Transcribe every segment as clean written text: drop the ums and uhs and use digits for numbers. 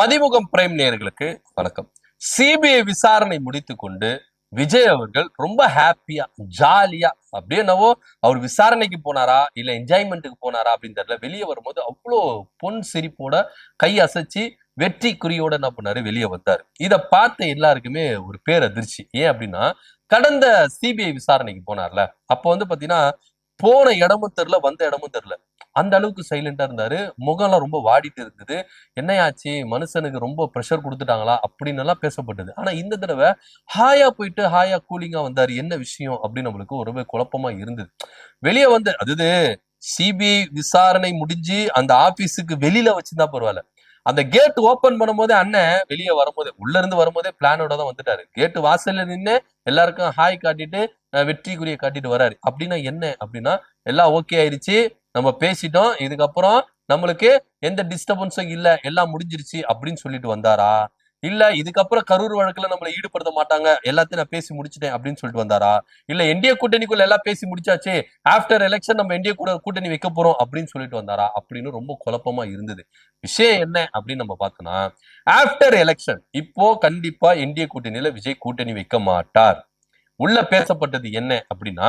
பதிமுகம் prime நேயர்களுக்கு வணக்கம். CBI விசாரணை முடித்து கொண்டு விஜய் அவர்கள் ரொம்ப ஹாப்பியா ஜாலியா அப்படியே என்னவோ அவர் விசாரணைக்கு போனாரா இல்ல என்ஜாய்மெண்ட்டுக்கு போனாரா அப்படின்னு தெரியல, வெளியே வரும்போது அவ்வளோ பொன் சிரிப்போட கை அசைச்சு வெற்றி குறியோட என்ன பண்ணாரு வெளியே வந்தாரு. இத பார்த்த எல்லாருக்குமே ஒரு பேரதிர்ச்சி. ஏன் அப்படின்னா, கடந்த சிபிஐ விசாரணைக்கு போனார்ல, அப்ப பாத்தீங்கன்னா போன இடமும் தெரியல, வந்த இடமும் தெரியல. அந்த அளவுக்கு சைலண்டா இருந்தாரு. முகம்லாம் ரொம்ப வாடிட்டு இருந்தது. என்னையாச்சு, மனுஷனுக்கு ரொம்ப ப்ரெஷர் கொடுத்துட்டாங்களா அப்படின்னு எல்லாம் பேசப்பட்டது. ஆனா இந்த தடவை ஹாயா போயிட்டு ஹாயா கூலிங்கா வந்தாரு. என்ன விஷயம் அப்படின்னு நம்மளுக்கு ஒருவே குழப்பமா இருந்தது. வெளியே வந்து அதாவது சிபிஐ விசாரணை முடிஞ்சு அந்த ஆபீஸுக்கு வெளியில வச்சிருந்தா பரவாயில்ல, அந்த கேட் ஓபன் பண்ணும்போதே அண்ணன் வெளியே வரும்போதே உள்ள இருந்து வரும்போதே பிளானோட தான் வந்துட்டாரு. கேட்டு வாசல்ல நின்று எல்லாருக்கும் ஹாய் காட்டிட்டு வெற்றிக்குரிய காட்டிட்டு வராரு. அப்படின்னா என்ன அப்படின்னா, எல்லாம் ஓகே ஆயிருச்சு, நம்ம பேசிட்டோம், இதுக்கப்புறம் நம்மளுக்கு எந்த டிஸ்டர்பன்ஸும் இல்ல, எல்லாம் முடிஞ்சிருச்சு அப்படின்னு சொல்லிட்டு வந்தாரா, இல்ல இதுக்கப்புறம் கரூர் வழக்குல நம்மளை ஈடுபடுத்த மாட்டாங்க, எல்லாத்தையும் நான் பேசி முடிச்சிட்டேன் அப்படின்னு சொல்லிட்டு வந்தாரா, இல்ல என்டிஏ கூட்டணிக்குள்ள எல்லாம் பேசி முடிச்சாச்சு, ஆஃப்டர் எலெக்ஷன் நம்ம என்டிஏ கூட்டணி வைக்க போறோம் அப்படின்னு சொல்லிட்டு வந்தாரா அப்படின்னு ரொம்ப குழப்பமா இருந்தது. விஷயம் என்ன அப்படின்னு நம்ம பார்த்தோம்னா, ஆஃப்டர் எலெக்ஷன் இப்போ கண்டிப்பா என்டிஏ கூட்டணியில விஜய் கூட்டணி வைக்க மாட்டார். உள்ள பேசப்பட்டது என்ன அப்படின்னா,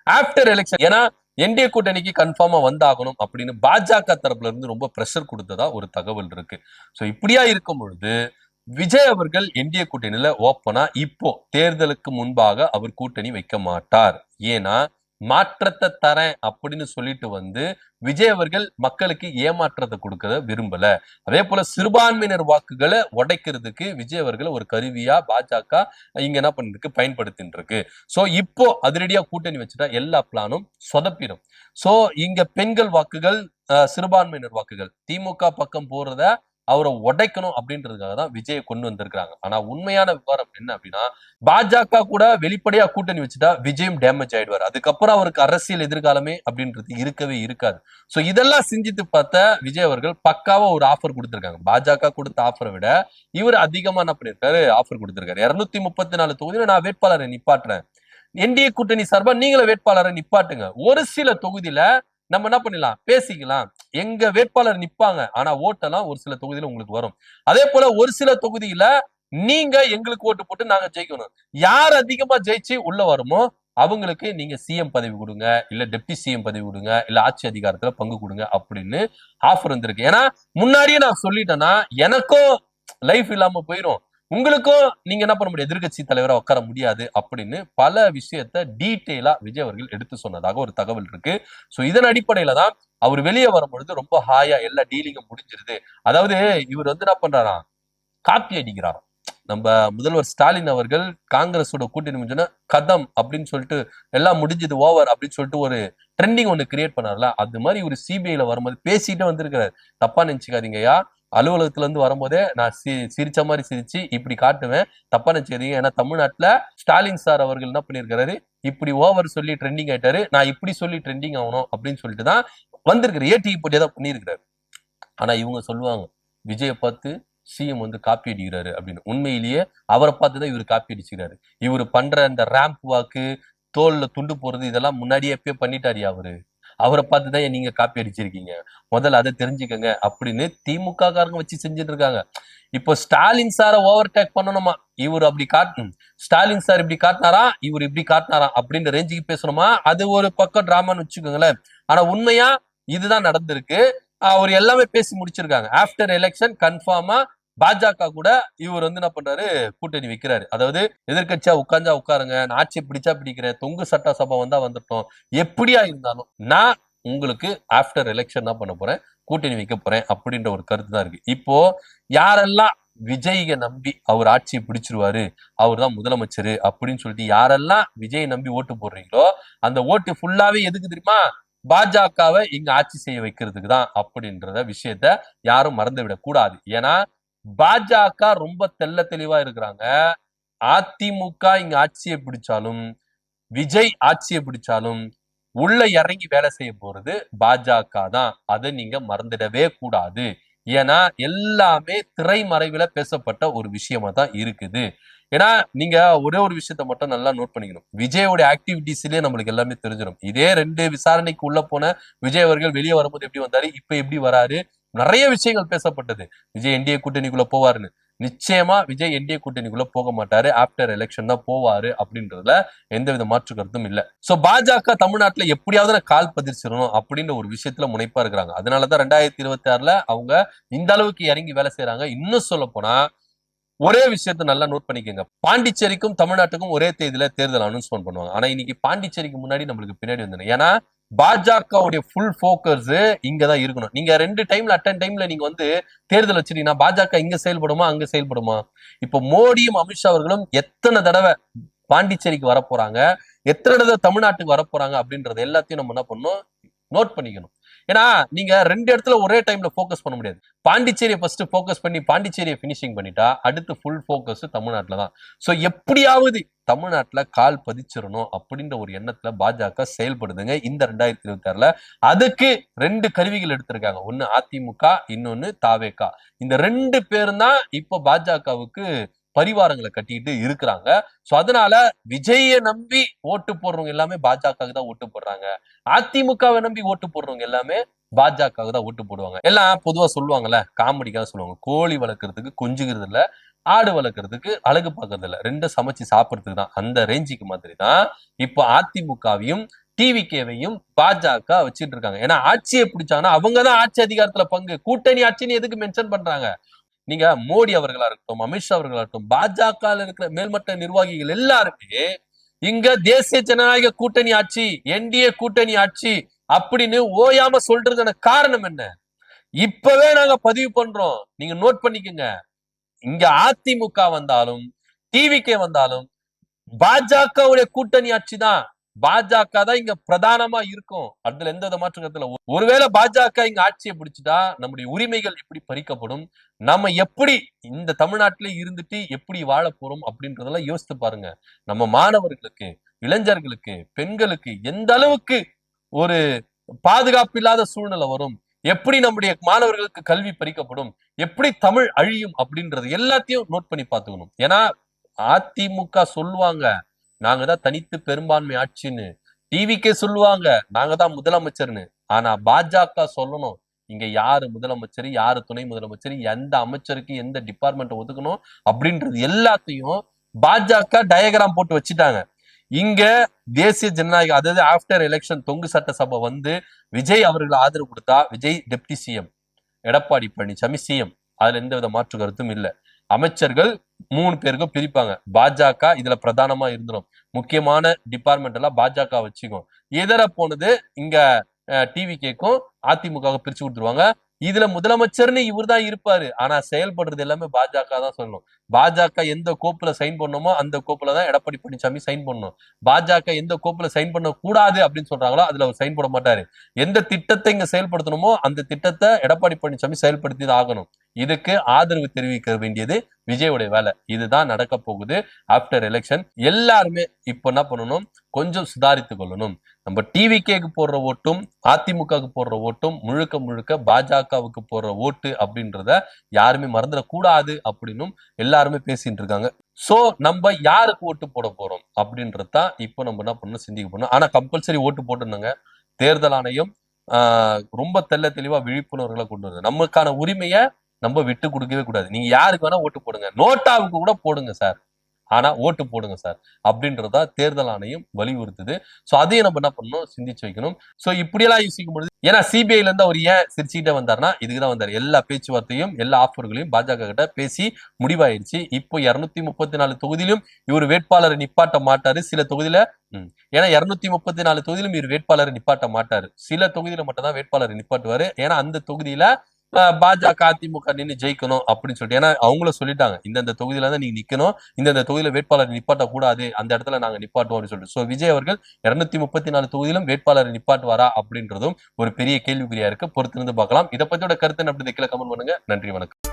ஆஃப்டர் எலெக்ஷன், ஏன்னா என்டிஏ கூட்டணிக்கு கன்ஃபார்மா வந்தாகணும் அப்படின்னு பாஜக தரப்புல இருந்து ரொம்ப பிரஷர் கொடுத்ததா ஒரு தகவல் இருக்கு. சோ இப்படியா இருக்கும் பொழுது விஜய் அவர்கள் என்டிஏ கூட்டணியில ஓப்பனா இப்போ தேர்தலுக்கு முன்பாக அவர் கூட்டணி வைக்க மாட்டார். ஏன்னா மாற்றத்தை தரேன் அப்படின்னு சொல்லிட்டு விஜய் அவர்கள் மக்களுக்கு ஏமாற்றத்தை கொடுக்க விரும்பல. அதே போல சிறுபான்மையினர் வாக்குகளை உடைக்கிறதுக்கு விஜய் அவர்கள் ஒரு கருவியா பாஜக இங்க என்ன பண்ணிருக்கு, பயன்படுத்திட்டு இருக்கு. சோ இப்போ அதிரடியா கூட்டணி வச்சுட்டா எல்லா பிளானும் சொதப்பிடும். சோ இங்க பெண்கள் வாக்குகள், சிறுபான்மையினர் வாக்குகள் திமுக பக்கம் போறத அவரை உடைக்கணும் அப்படின்றதுக்காக தான் விஜயை கொண்டு வந்திருக்காங்க. ஆனா உண்மையான விவரம் என்ன அப்படின்னா, பாஜக கூட வெளிப்படையா கூட்டணி வச்சுட்டா விஜயும் டேமேஜ் ஆயிடுவார். அதுக்கப்புறம் அவருக்கு அரசியல் எதிர்காலமே அப்படின்றது இருக்கவே இருக்காது. சோ இதெல்லாம் சிந்தித்து பார்த்த விஜய் அவர்கள் பக்காவா ஒரு ஆஃபர் கொடுத்திருக்காங்க. பாஜக கொடுத்த ஆஃபரை விட இவர் அதிகமா என்ன பண்ணிருக்காரு, ஆஃபர் கொடுத்திருக்காரு. 234 தொகுதியில நான் வேட்பாளரை நிப்பாட்டுறேன், என்டிஏ கூட்டணி சார்பா நீங்கள வேட்பாளரை நிப்பாட்டுங்க, ஒரு சில தொகுதியில நம்ம என்ன பண்ணிடலாம், பேசிக்கலாம், எங்க வேட்பாளர் நிப்பாங்க, ஆனா ஓட்டெல்லாம் ஒரு சில தொகுதியில உங்களுக்கு வரும். அதே போல ஒரு சில தொகுதியில நீங்க எங்களுக்கு ஓட்டு போட்டு நாங்க ஜெயிக்கணும், யார் அதிகமா ஜெயிச்சு உள்ள வருமோ அவங்களுக்கு நீங்க சிஎம் பதவி கொடுங்க, இல்ல டெப்டி சிஎம் பதவி கொடுங்க, இல்ல ஆட்சி அதிகாரத்துல பங்கு கொடுங்க அப்படின்னு ஆஃபர் வந்திருக்கு. ஏன்னா முன்னாடியே நான் சொல்லிட்டேன்னா எனக்கும் லைஃப் இல்லாம போயிடும், உங்களுக்கும் நீங்க என்ன பண்ண முடியாது, எதிர்கட்சி தலைவரா உட்கார முடியாது அப்படின்னு பல விஷயத்த டீட்டெயிலா விஜய் அவர்கள் எடுத்து சொன்னதாக ஒரு தகவல் இருக்கு. சோ இதன் அடிப்படையில தான் அவர் வெளியே வரும்பொழுது ரொம்ப ஹாயா எல்லா டீலிங்கும் முடிஞ்சிருது. அதாவது இவர் என்ன பண்றாராம், காப்பி அடிக்கிறாராம். நம்ம முதல்வர் ஸ்டாலின் அவர்கள் காங்கிரஸோட கூட்டணி முடிஞ்சோன்னா கதம் அப்படின்னு சொல்லிட்டு எல்லாம் முடிஞ்சது ஓவர் அப்படின்னு சொல்லிட்டு ஒரு ட்ரெண்டிங் ஒண்ணு கிரியேட் பண்ணார்ல, அது மாதிரி ஒரு சிபிஐல வரும்போது பேசிட்டு வந்திருக்கிறாரு. தப்பா நினைச்சுக்காதீங்கயா, அலுவலகத்துல இருந்து வரும்போதே நான் சிரிச்ச மாதிரி சிரிச்சு இப்படி காட்டுவேன், தப்பா நினைச்சுக்காதீங்க. ஏன்னா தமிழ்நாட்டுல ஸ்டாலின் சார் அவர்கள் என்ன பண்ணிருக்காரு, இப்படி ஓவர் சொல்லி ட்ரெண்டிங் ஆயிட்டாரு, நான் இப்படி சொல்லி ட்ரெண்டிங் ஆகணும் அப்படின்னு சொல்லிட்டு தான் வந்திருக்காரு. ஏடி போட்டியா தான் பண்ணியிருக்கிறாரு. ஆனா இவங்க சொல்லுவாங்க விஜயை பார்த்து சிஎம் காப்பி அடிக்கிறாரு அப்படின்னு. உண்மையிலேயே அவரை பார்த்துதான் இவர் காப்பி அடிச்சுக்கிறாரு. இவர் பண்ற அந்த ரேம்ப் வாக்கு, தோல்ல துண்டு போறது, இதெல்லாம் முன்னாடியே எப்பயோ பண்ணிட்டாரியா அவரு, அவரை பார்த்துதான் நீங்க காப்பி அடிச்சிருக்கீங்க, முதல்ல அதை தெரிஞ்சுக்கங்க அப்படின்னு திமுக காரங்க வச்சு செஞ்சுட்டு இருக்காங்க. இப்போ ஸ்டாலின் சாரை ஓவர் டேக் பண்ணணுமா, இவர் அப்படி காட்டணும், ஸ்டாலின் சார் இப்படி காட்டினாரா இவர் இப்படி காட்டினாரா அப்படின்ற ரேஞ்சுக்கு பேசணுமா, அது ஒரு பக்கம் டிராமான்னு வச்சுக்கோங்களேன். ஆனா உண்மையா இதுதான் நடந்திருக்கு. அவர் எல்லாமே பேசி முடிச்சிருக்காங்க. ஆஃப்டர் எலெக்ஷன் கன்ஃபார்மா பாஜக கூட இவர் என்ன பண்றாரு, கூட்டணி வைக்கிறாரு. அதாவது எதிர்கட்சியா உட்கார்ந்தா உட்காருங்க, நான் ஆட்சியை பிடிச்சா பிடிக்கிறேன், தொங்கு சட்டசபை வந்தா வந்துட்டோம், எப்படியா இருந்தாலும் நான் உங்களுக்கு ஆஃப்டர் எலெக்ஷன் என்ன பண்ண போறேன், கூட்டணி வைக்க போறேன் அப்படின்ற ஒரு கருத்து தான் இருக்கு. இப்போ யாரெல்லாம் விஜயை நம்பி அவர் ஆட்சியை பிடிச்சிருவாரு, அவர் தான் முதலமைச்சர் அப்படின்னு சொல்லிட்டு யாரெல்லாம் விஜயை நம்பி ஓட்டு போடுறீங்களோ அந்த ஓட்டு ஃபுல்லாவே எதுக்கு தெரியுமா, பாஜகவை இங்க ஆட்சி செய்ய வைக்கிறதுக்கு தான் அப்படின்றத விஷயத்த யாரும் மறந்து விடக் கூடாது. ஏன்னா பாஜக ரொம்ப தெள்ள தெளிவா இருக்கிறாங்க. அதிமுக இங்க ஆட்சியை பிடிச்சாலும் விஜய் ஆட்சியை பிடிச்சாலும் உள்ள இறங்கி வேலை செய்ய போறது பாஜக தான், அதை நீங்க மறந்துடவே கூடாது. ஏன்னா எல்லாமே திரைமறைவுல பேசப்பட்ட ஒரு விஷயமா தான் இருக்குது. ஏன்னா நீங்க ஒரே ஒரு விஷயத்த மட்டும் நல்லா நோட் பண்ணிக்கணும், விஜயோட ஆக்டிவிட்டிஸ்லயே நம்மளுக்கு எல்லாமே தெரிஞ்சிடும். இதே 2 விசாரணைக்கு உள்ள போன விஜய் அவர்கள் வெளியே வரும்போது எப்படி வந்தாரு, இப்ப எப்படி வராரு, நிறைய விஷயங்கள் பேசப்பட்டது. விஜய் என்டிஏ கூட்டணிக்குள்ள போவாருன்னு. நிச்சயமா விஜய் என்டிஏ கூட்டணிக்குள்ள போக மாட்டாரு. ஆப்டர் எலெக்ஷன் தான் போவாரு அப்படின்றதுல எந்தவித மாற்று கருத்தும் இல்ல. சோ பாஜக தமிழ்நாட்டுல எப்படியாவது கால் பதிச்சிடணும் அப்படின்ற ஒரு விஷயத்துல முனைப்பா இருக்கிறாங்க. அதனாலதான் 2026ல அவங்க இந்த அளவுக்கு இறங்கி வேலை செய்யறாங்க. இன்னும் சொல்ல போனா ஒரே விஷயத்த நல்லா நோட் பண்ணிக்கோங்க. பாண்டிச்சேரிக்கும் தமிழ்நாட்டுக்கும் ஒரே தேதியில தேர்தல் அனௌன்ஸ்மெண்ட் பண்ணுவாங்க. ஆனா இன்னைக்கு பாண்டிச்சேரிக்கு முன்னாடி நம்மளுக்கு பின்னாடி வந்தேன். ஏன்னா பாஜகவுடைய ஃபுல் போக்கஸ் இங்கதான் இருக்கணும். நீங்க 2 டைம்ல அட்டன் டைம்ல நீங்க தேர்தல் வச்சிருக்கீங்கன்னா பாஜக இங்க செயல்படுமா அங்க செயல்படுமா? இப்ப மோடியும் அமித்ஷா அவர்களும் எத்தனை தடவை பாண்டிச்சேரிக்கு வர போறாங்க, எத்தனை தடவை தமிழ்நாட்டுக்கு வர போறாங்க அப்படின்றது எல்லாத்தையும் நம்ம என்ன பண்ணணும், நோட் பண்ணிக்கணும். ஏன்னா நீங்க 2 இடத்துல ஒரே டைம்ல போக்கஸ் பண்ண முடியாது. பாண்டிச்சேரியை ஃபர்ஸ்ட் போக்கஸ் பண்ணி பாண்டிச்சேரியை பினிஷிங் பண்ணிட்டா அடுத்து ஃபுல் போக்கஸ் தமிழ்நாட்டுல தான். சோ எப்படியாவது தமிழ்நாட்டுல கால் பதிச்சிடணும் அப்படின்ற ஒரு எண்ணத்துல பாஜக செயல்படுதுங்க இந்த 2026ல. அதுக்கு 2 கருவிகள் எடுத்திருக்காங்க. ஒன்னு அதிமுக, இன்னொன்னு தாவேகா. இந்த 2 பேரும் தான் இப்ப பாஜகவுக்கு பரிவாரங்களை கட்டிட்டு இருக்கிறாங்க. சோ அதனால விஜய நம்பி ஓட்டு போடுறவங்க எல்லாமே பாஜகவுக்கு தான் ஓட்டு போடுறாங்க. அதிமுகவை நம்பி ஓட்டு போடுறவங்க எல்லாமே பாஜகவுக்கு தான் ஓட்டு போடுவாங்க. எல்லாம் பொதுவா சொல்லுவாங்கல்ல, காமெடிக்காக சொல்லுவாங்க, கோழி வளர்க்கறதுக்கு கொஞ்சுகிறது இல்ல, ஆடு வளர்க்கறதுக்கு அழகு பார்க்கறது இல்ல, 2 சமைச்சு சாப்பிடுறதுக்கு தான். அந்த ரேஞ்சுக்கு மாதிரி தான் இப்ப அதிமுகவையும் டிவிகேவையும் பாஜக வச்சிட்டு இருக்காங்க. ஏன்னா ஆட்சியை பிடிச்சாங்கன்னா அவங்கதான் ஆட்சி அதிகாரத்துல பங்கு. கூட்டணி ஆட்சின்னு எதுக்கு மென்ஷன் பண்றாங்க? நீங்க மோடி அவர்களா இருக்கட்டும், அமித்ஷா அவர்களா இருக்கட்டும், பாஜக இருக்கிற மேல்மட்ட நிர்வாகிகள் எல்லாருமே இங்க தேசிய ஜனநாயக கூட்டணி ஆட்சி, என்டிஏ கூட்டணி ஆட்சி அப்படின்னு ஓயாம சொல்றதுக்கான காரணம் என்ன? இப்பவே நாங்க பதிவு பண்றோம், நீங்க நோட் பண்ணிக்கங்க. இங்க அதிமுக வந்தாலும் டிவிகே வந்தாலும் பாஜகவுடைய கூட்டணி ஆட்சி தான். பாஜக தான் இங்க பிரதானமா இருக்கும். அதுல எந்த வித மாற்று கருத்துல. ஒருவேளை பாஜக இங்க ஆட்சியை பிடிச்சிட்டா நம்முடைய உரிமைகள் எப்படி பறிக்கப்படும், நம்ம எப்படி இந்த தமிழ்நாட்டில இருந்துட்டு எப்படி வாழ போறோம் அப்படின்றதெல்லாம் யோசித்து பாருங்க. நம்ம மாணவர்களுக்கு, இளைஞர்களுக்கு, பெண்களுக்கு எந்த அளவுக்கு ஒரு பாதுகாப்பு இல்லாத சூழ்நிலை வரும், எப்படி நம்முடைய மாணவர்களுக்கு கல்வி பறிக்கப்படும், எப்படி தமிழ் அழியும் அப்படின்றது எல்லாத்தையும் நோட் பண்ணி பார்த்துக்கணும். ஏன்னா அதிமுக சொல்லுவாங்க நாங்க தான் தனித்து பெரும்பான்மை ஆட்சின்னு, டிவிக்கே சொல்லுவாங்க நாங்க தான் முதலமைச்சர்னு. ஆனா பாஜக சொல்லணும் இங்க யாரு முதலமைச்சர், யாரு துணை முதலமைச்சர், எந்த அமைச்சருக்கு எந்த டிபார்ட்மெண்ட் ஒதுக்கணும் அப்படின்றது எல்லாத்தையும் பாஜக டயகிராம் போட்டு வச்சுட்டாங்க. இங்க தேசிய ஜனநாயக, அதாவது ஆப்டர் எலெக்ஷன் தொங்கு சட்டசபை விஜய் அவர்கள் ஆதரவு கொடுத்தா Vijay deputy CM, Edappadi Palaniswami CM. அதுல எந்த வித மாற்று கருத்தும் இல்ல. அமைச்சர்கள் 3 பேருக்கும் பிரிப்பாங்க. பாஜக இதுல பிரதானமா இருந்துடும். முக்கியமான டிபார்ட்மெண்ட் எல்லாம் பாஜக வச்சுக்கும். இதர போனது இங்க டிவிகேக்கும் அதிமுக பிரிச்சு கொடுத்துருவாங்க. இதுல முதலமைச்சர்னு இவர் தான் இருப்பாரு. ஆனா செயல்படுறது எல்லாமே பாஜக தான் சொல்லணும். பாஜக எந்த கோப்புல சைன் பண்ணணுமோ அந்த கோப்புல தான் எடப்பாடி பழனிசாமி சைன் பண்ணணும். பாஜக எந்த கோப்புல சைன் பண்ண கூடாது அப்படின்னு சொல்றாங்களோ அதுல அவர் சைன் போட மாட்டாரு. எந்த திட்டத்தை இங்க செயல்படுத்தணுமோ அந்த திட்டத்தை எடப்பாடி பழனிசாமி செயல்படுத்தி தான் ஆகணும். இதுக்கு ஆதரவு தெரிவிக்க வேண்டியது விஜயோட வேலை. இதுதான் நடக்க போகுது ஆப்டர் எலெக்ஷன். எல்லாருமே இப்ப என்ன பண்ணணும், கொஞ்சம் சுதாரித்து கொள்ளணும். நம்ம டிவிகேக்கு போடுற ஓட்டும் அதிமுகவுக்கு போடுற ஓட்டும் முழுக்க முழுக்க பாஜகவுக்கு போடுற ஓட்டு அப்படின்றத யாருமே மறந்துடக்கூடாது அப்படின்னும் எல்லாருமே பேசிட்டு இருக்காங்க. சோ நம்ம யாருக்கு ஓட்டு போட போறோம் அப்படின்றதான் இப்ப நம்ம என்ன பண்ணணும், சிந்திக்க போறோம். ஆனா கம்பல்சரி ஓட்டு போட்டுருந்தாங்க. தேர்தல் ஆணையம் ரொம்ப தெள்ள தெளிவா விழிப்புணர்வுகளை கொண்டு வருது. நமக்கான உரிமையை நம்ம விட்டு கொடுக்கவே கூடாது. நீங்க யாருக்கு வேணா ஓட்டு போடுங்க, நோட்டாவுக்கு கூட போடுங்க சார், ஆனா ஓட்டு போடுங்க சார் அப்படின்றதா தேர்தல் ஆணையம் வலியுறுத்துது. சோ அதையும் நம்ம என்ன பண்ணணும், சிந்திச்சு வைக்கணும். சோ இப்படியெல்லாம் யோசிக்கும் பொழுது, ஏன்னா சிபிஐல இருந்து அவர் ஏன் சிரிச்சுக்கிட்டே வந்தாருன்னா இதுக்குதான் வந்தாரு. எல்லா பேச்சுவார்த்தையும் எல்லா ஆஃபர்களையும் பாஜக கிட்ட பேசி முடிவாயிருச்சு. இப்போ 234 தொகுதியிலும் இவர் வேட்பாளரை நிப்பாட்ட மாட்டாரு. சில தொகுதியில ஏன்னா 234 தொகுதியிலும் இவர் வேட்பாளரை நிப்பாட்ட மாட்டாரு. சில தொகுதியில மட்டும் தான் வேட்பாளரை நிப்பாட்டுவாரு. ஏன்னா அந்த தொகுதியில பாஜக அதிமுக நின்று ஜெயிக்கணும் அப்படின்னு சொல்லிட்டு, ஏன்னா அவங்களும் சொல்லிட்டாங்க இந்தந்த தொகுதியில தான் நீங்க நிக்கணும், இந்தந்த தொகுதியில வேட்பாளர் நிப்பாட்ட கூடாது, அந்த இடத்துல நாங்க நிப்பாட்டுவோம் அப்படின்னு சொல்லிட்டு. சோ விஜய் அவர்கள் 234 தொகுதியிலும் வேட்பாளர் நிப்பாட்டுவாரா அப்படின்றதும் ஒரு பெரிய கேள்விக்குறியா இருக்கு. பொறுத்திருந்து பார்க்கலாம். இதை பத்தியோட கருத்து அப்படி கீழே கமெண்ட் பண்ணுங்க. நன்றி, வணக்கம்.